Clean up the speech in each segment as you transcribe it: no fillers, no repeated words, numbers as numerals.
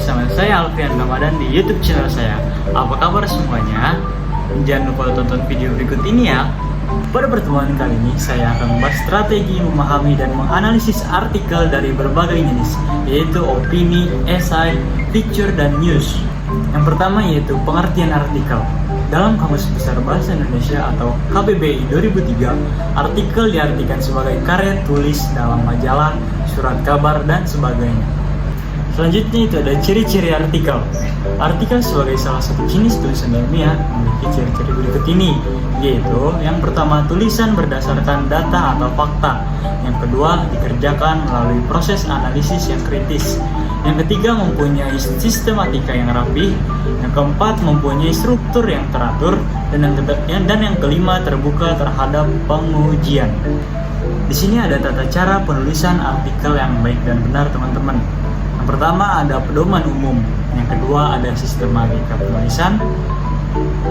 bersama saya Alfian Ramadan di YouTube channel saya. Apa kabar semuanya? Jangan lupa tonton video berikut ini ya. Pada pertemuan kali ini saya akan membahas strategi memahami dan menganalisis artikel dari berbagai jenis, yaitu opini, esai, picture, dan news. Yang pertama yaitu pengertian artikel. Dalam Kamus Besar Bahasa Indonesia atau KBBI 2003, artikel diartikan sebagai karya tulis dalam majalah, surat kabar, dan sebagainya. Selanjutnya itu ada ciri-ciri artikel. Artikel sebagai salah satu jenis tulisan ilmiah memiliki ciri-ciri berikut ini, yaitu yang pertama tulisan berdasarkan data atau fakta, yang kedua dikerjakan melalui proses analisis yang kritis, yang ketiga mempunyai sistematika yang rapi, yang keempat mempunyai struktur yang teratur, dan yang kelima terbuka terhadap pengujian. Di sini ada tata cara penulisan artikel yang baik dan benar teman-teman. Yang pertama ada pedoman umum, yang kedua ada sistematika penulisan,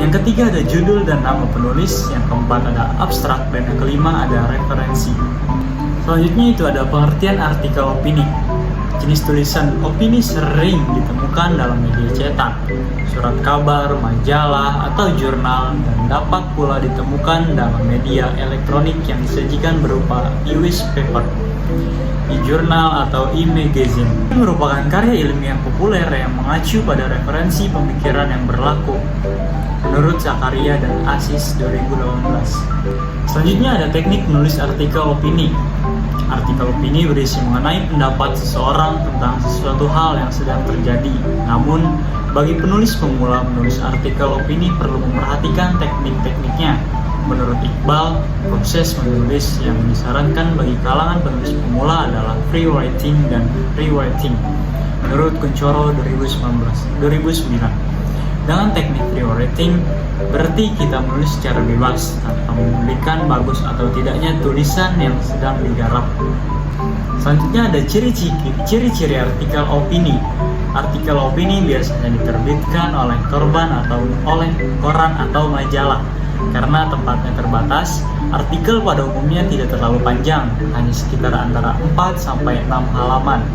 yang ketiga ada judul dan nama penulis, yang keempat ada abstrak, dan yang kelima ada referensi. Selanjutnya itu ada pengertian artikel opini. Jenis tulisan opini sering ditemukan dalam media cetak, surat kabar, majalah, atau jurnal, dan dapat pula ditemukan dalam media elektronik yang disajikan berupa e-newspaper, e-jurnal, atau e-magazine. Ini merupakan karya ilmiah populer yang mengacu pada referensi pemikiran yang berlaku menurut Zakaria dan Aziz 2018. Selanjutnya ada teknik menulis artikel opini. Artikel opini berisi mengenai pendapat seseorang tentang sesuatu hal yang sedang terjadi. Namun, bagi penulis pemula menulis artikel opini perlu memperhatikan teknik-tekniknya. Menurut Iqbal, proses menulis yang disarankan bagi kalangan penulis pemula adalah free writing dan rewriting. Menurut Kuncoro 2009. Dengan teknik free writing, berarti kita menulis secara bebas tanpa memilihkan bagus atau tidaknya tulisan yang sedang digarap. Selanjutnya ada ciri-ciri artikel opini. Artikel opini biasanya diterbitkan oleh korban atau oleh koran atau majalah. Karena tempatnya terbatas, artikel pada umumnya tidak terlalu panjang, hanya sekitar antara 4-6 halaman.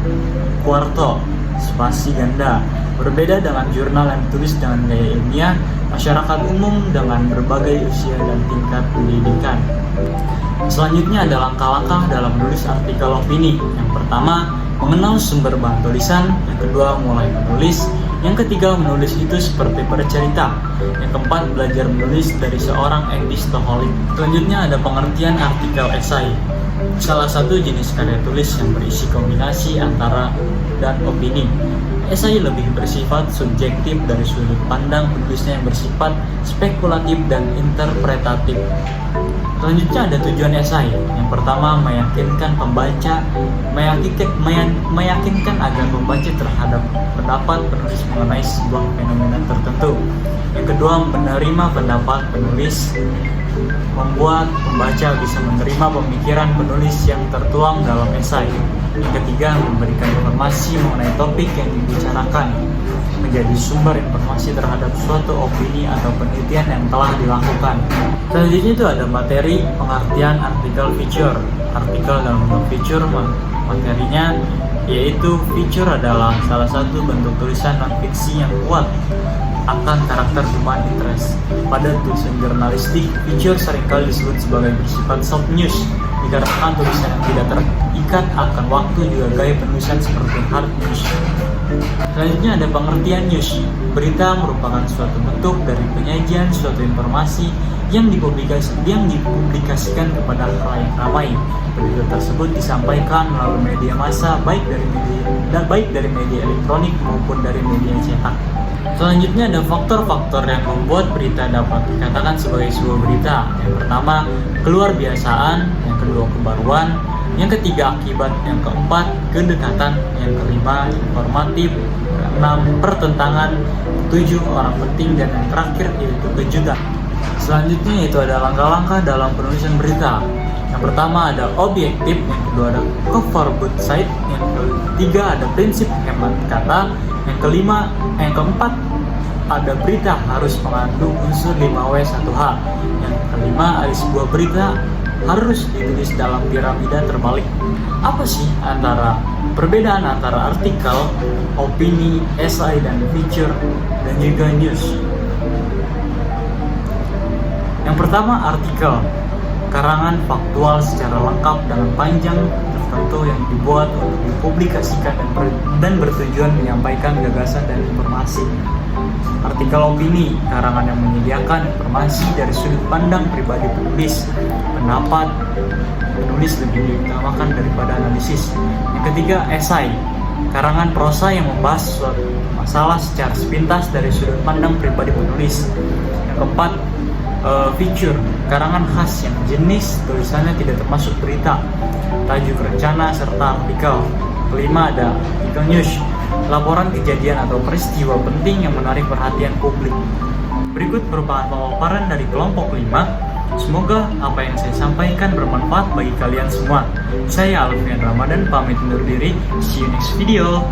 Kuarto, spasi ganda. Berbeda dengan jurnal yang ditulis dengan gaya ilmiah, masyarakat umum dengan berbagai usia dan tingkat pendidikan. Selanjutnya ada langkah-langkah dalam menulis artikel opini. Yang pertama, mengenal sumber bahan tulisan. Yang kedua, mulai menulis. Yang ketiga, menulis itu seperti bercerita. Yang keempat, belajar menulis dari seorang epistoholik. Selanjutnya ada pengertian artikel esai. Salah satu jenis karya tulis yang berisi kombinasi antara dan opini. Esai lebih bersifat subjektif dari sudut pandang penulisnya yang bersifat spekulatif dan interpretatif. Selanjutnya ada tujuan esai. Yang pertama, meyakinkan agar pembaca terhadap pendapat penulis mengenai sebuah fenomena tertentu. Yang kedua, menerima pendapat penulis, membuat pembaca bisa menerima pemikiran penulis yang tertuang dalam esai. Yang ketiga, memberikan informasi mengenai topik yang dibicarakan, menjadi sumber informasi terhadap suatu opini atau penelitian yang telah dilakukan. Selanjutnya itu ada materi pengertian artikel feature. Artikel dalam bentuk feature, materinya yaitu feature adalah salah satu bentuk tulisan non-fiksi yang kuat akan karakter human interest. Pada tulisan jurnalistik, feature seringkali disebut sebagai bersifat soft news, dikarenakan tulisan yang tidak terikat akan waktu juga gaya penulisan seperti hard news. Selanjutnya ada pengertian news. Berita merupakan suatu bentuk dari penyajian suatu informasi yang dipublikasikan kepada khalayak ramai. Berita tersebut disampaikan melalui media massa, baik dari media elektronik maupun dari media cetak. Selanjutnya ada faktor-faktor yang membuat berita dapat dikatakan sebagai sebuah berita. Yang pertama, keluarbiasaan. Yang kedua, kebaruan. Yang ketiga, akibat. Yang keempat, kedekatan. Yang kelima, informatif. Keenam, pertentangan. Ketujuh, orang penting. Dan yang terakhir yaitu kejutan. Selanjutnya itu ada langkah-langkah dalam penulisan berita. Yang pertama ada objektif, yang kedua ada cover both side, yang ketiga ada prinsip hemat kata, yang keempat ada berita harus mengandung unsur 5W1H. Yang kelima, ada sebuah berita harus ditulis dalam piramida terbalik. Apa sih perbedaan antara artikel, opini, esai, dan feature, dan juga news? Yang pertama, artikel. Karangan faktual secara lengkap dengan panjang tertentu yang dibuat untuk dipublikasikan dan bertujuan menyampaikan gagasan dan informasi. Artikel opini, karangan yang menyediakan informasi dari sudut pandang pribadi penulis. Pendapat penulis lebih diutamakan daripada analisis. Yang ketiga, esai, karangan prosa yang membahas suatu masalah secara sepintas dari sudut pandang pribadi penulis. Yang keempat, feature, karangan khas yang jenis tulisannya tidak termasuk berita, tajuk rencana, serta artikel. Kelima, ada artikel news, laporan kejadian atau peristiwa penting yang menarik perhatian publik. Berikut merupakan pemaparan dari kelompok 5. Semoga apa yang saya sampaikan bermanfaat bagi kalian semua. Saya Alfian Ramadan pamit undur diri. See you next video.